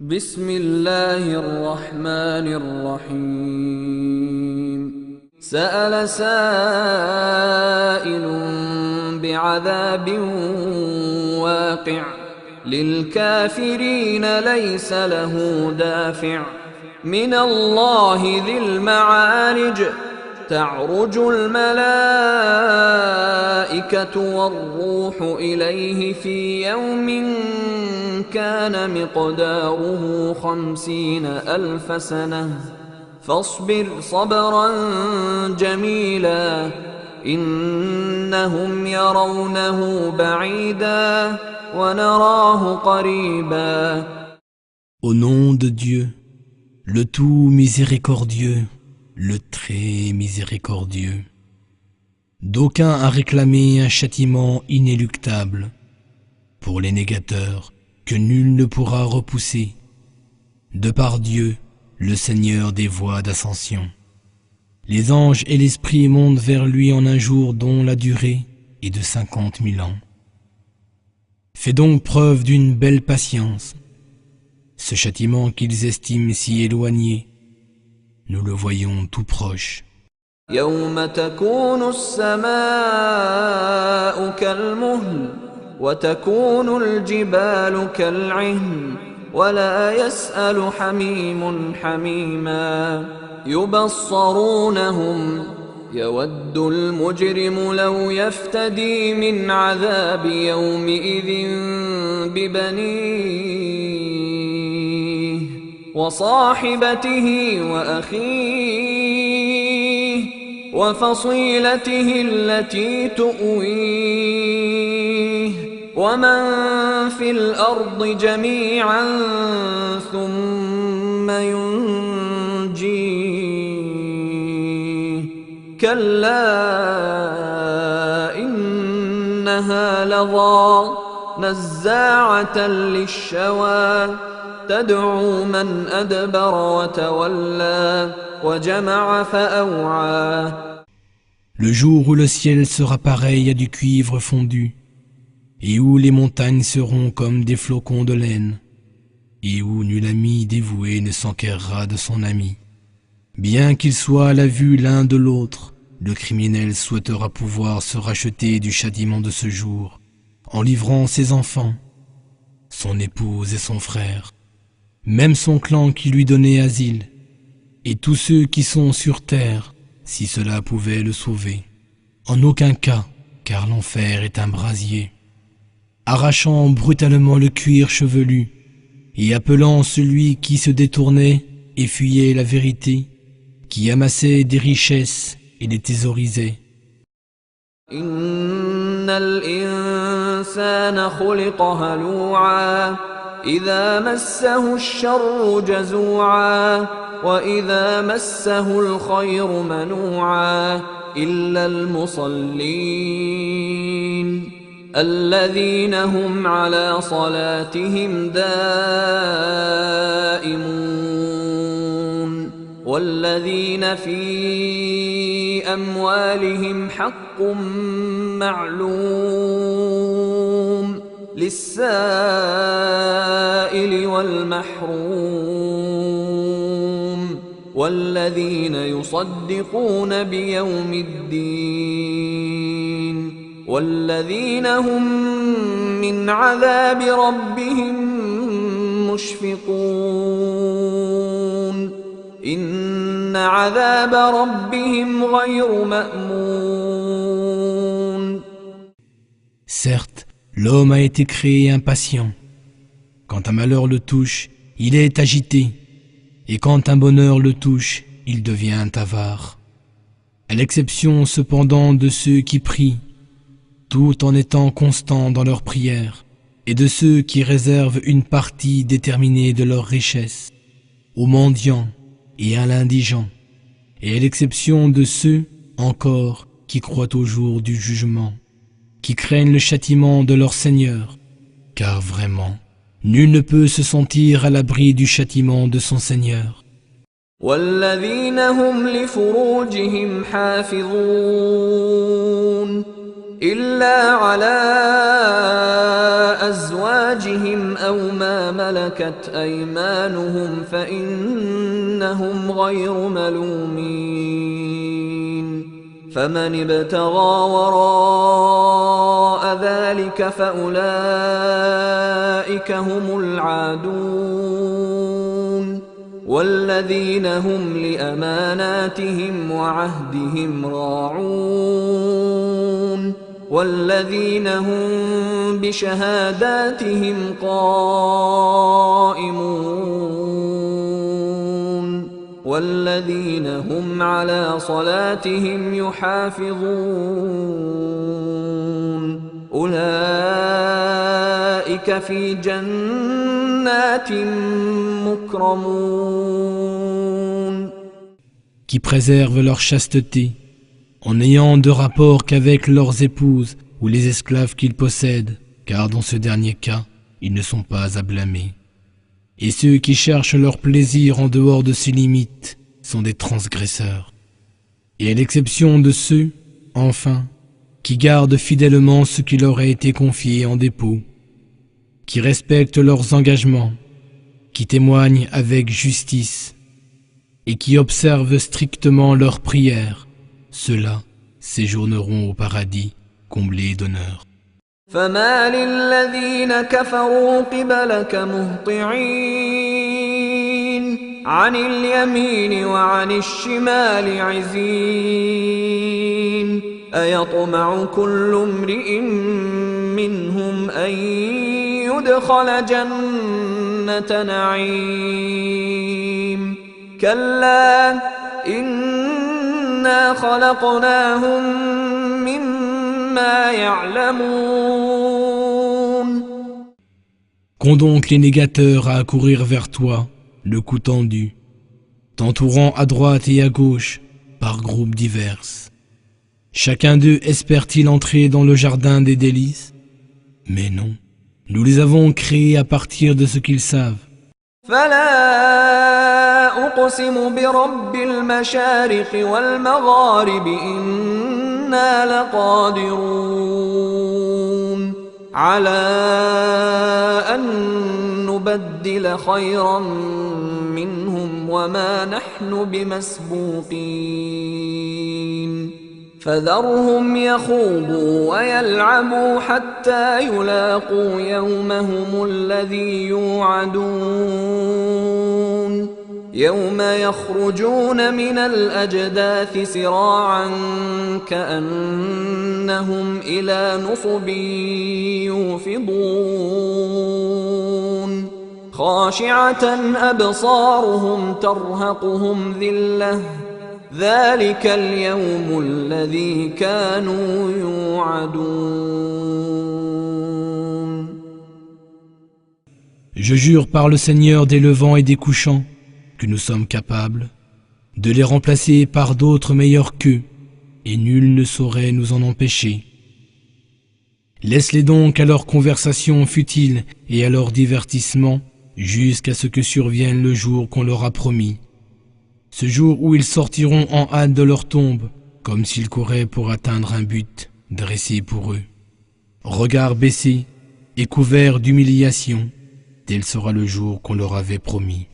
بسم الله الرحمن الرحيم سأل سائل بعذاب واقع للكافرين ليس له دافع من الله ذي المعارج تعرج الملائكة والروح إليه في يوم كان مقداره 50,000 سنة فاصبر صبرا جميلا إنهم يرونه بعيدا ونراه قريبا. Au nom de Dieu, le tout miséricordieux, le très miséricordieux. D'aucuns a réclamé un châtiment inéluctable pour les négateurs que nul ne pourra repousser, de par Dieu, le Seigneur des voies d'ascension. Les anges et l'esprit montent vers lui en un jour dont la durée est de 50 000 ans. Fais donc preuve d'une belle patience. Ce châtiment qu'ils estiment si éloigné, nous le voyons tout proche. يوم تكون السماء كالمهل وتكون الجبال كالعهن ولا يسأل حميم حميما يبصرونهم يود المجرم لو يفتدي من عذاب يومئذ ببنيه وصاحبته وأخيه وفصيلته التي تؤويه ومن في الأرض جميعا ثم ينجيه كلا إنها لظى نزاعة للشوى تدعو من أدبر وتولى وجمع فأوعى. Le jour où le ciel sera pareil à du cuivre fondu, et où les montagnes seront comme des flocons de laine, et où nul ami dévoué ne s'enquérera de son ami. Bien qu'ils soient à la vue l'un de l'autre, le criminel souhaitera pouvoir se racheter du châtiment de ce jour, en livrant ses enfants, son épouse et son frère, même son clan qui lui donnait asile, et tous ceux qui sont sur terre, si cela pouvait le sauver. En aucun cas, car l'enfer est un brasier. Arrachant brutalement le cuir chevelu, et appelant celui qui se détournait et fuyait la vérité, qui amassait des richesses et les thésaurisait. Innal insana khuliqa halu'a idha massahu ash-sharru jazu'a wa idha massahu al-khayru manu'a illa al-musallin alladhina hum ala salatihim daimun والذين في أموالهم حق معلوم للسائل والمحروم والذين يصدقون بيوم الدين والذين هم من عذاب ربهم مشفقون إن عذاب ربهم غير مأمون. Certes, l'homme a été créé impatient. Quand un malheur le touche, il est agité. Et quand un bonheur le touche, il devient avare. À l'exception cependant de ceux qui prient, tout en étant constants dans leurs prières, et de ceux qui réservent une partie déterminée de leur richesse aux mendiants et à l'indigent, et à l'exception de ceux encore qui croient au jour du jugement, qui craignent le châtiment de leur Seigneur, car vraiment, nul ne peut se sentir à l'abri du châtiment de son Seigneur. وَالَّذِينَ هُمْ لِفُرُوجِهِمْ حَافِظُونَ إلا على أزواجهم أو ما ملكت أيمانهم فإنهم غير ملومين فمن ابتغى وراء ذلك فأولئك هم العادون والذين هم لأماناتهم وعهدهم راعون والذين هم بشهاداتهم قائمون والذين هم على صلاتهم يحافظون أولئك في جنات مكرمون Qui préservent leur chasteté en n'ayant de rapport qu'avec leurs épouses ou les esclaves qu'ils possèdent, car dans ce dernier cas, ils ne sont pas à blâmer. Et ceux qui cherchent leur plaisir en dehors de ses limites sont des transgresseurs. Et à l'exception de ceux, enfin, qui gardent fidèlement ce qui leur a été confié en dépôt, qui respectent leurs engagements, qui témoignent avec justice et qui observent strictement leurs prières, ceux-là séjourneront au paradis comblés d'honneur. فما للذين كفروا قبلك مهطعين عن اليمين وعن الشمال عزين أيطمع كل امرئ منهم أن يدخل جنة نعيم كلا إنا خلقناهم مما يعلمون. Qu'ont donc les négateurs à accourir vers toi, le cou tendu, t'entourant à droite et à gauche par groupes divers. Chacun d'eux espère-t-il entrer dans le jardin des délices? Mais non, nous les avons créés à partir de ce qu'ils savent. فلا أقسم برب المشارق والمغارب إنا لقادرون على أن نبدل خيرا منهم وما نحن بمسبوقين فذرهم يخوضوا ويلعبوا حتى يلاقوا يومهم الذي يوعدون يوم يخرجون من الأجداث سراعا كأنهم إلى نصب يوفضون خاشعة أبصارهم ترهقهم ذلة ذلك اليوم الذي كانوا يوعدون. Je jure par le Seigneur des levants et des couchants que nous sommes capables de les remplacer par d'autres meilleurs qu'eux, et nul ne saurait nous en empêcher. Laisse-les donc à leur conversation futile et à leur divertissement jusqu'à ce que survienne le jour qu'on leur a promis. Ce jour où ils sortiront en hâte de leur tombe, comme s'ils couraient pour atteindre un but dressé pour eux. Regard baissé et couvert d'humiliation, tel sera le jour qu'on leur avait promis.